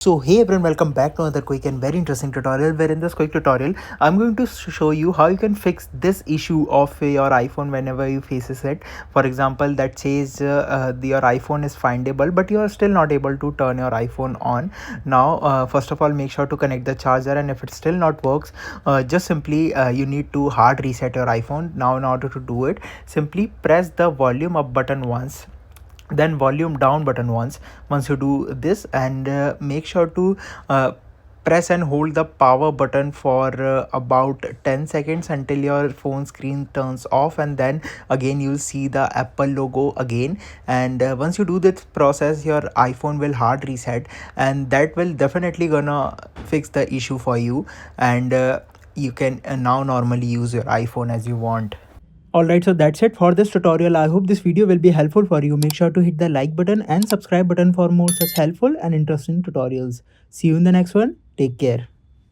So hey everyone, welcome back to another quick and very interesting tutorial, where in this quick tutorial I'm going to show you how you can fix this issue of your iPhone whenever you faces it. For example, that says your iPhone is findable but you are still not able to turn your iPhone on. Now first of all, make sure to connect the charger, and if it still not works, just simply you need to hard reset your iPhone. Now in order to do it, simply press the volume up button once, then volume down button once you do this, and make sure to press and hold the power button for about 10 seconds until your phone screen turns off, and then again you'll see the Apple logo again. And once you do this process, your iPhone will hard reset, and that will definitely gonna fix the issue for you. And you can now normally use your iPhone as you want. Alright, so that's it for this tutorial. I hope this video will be helpful for you. Make sure to hit the like button and subscribe button for more such helpful and interesting tutorials. See you in the next one. Take care.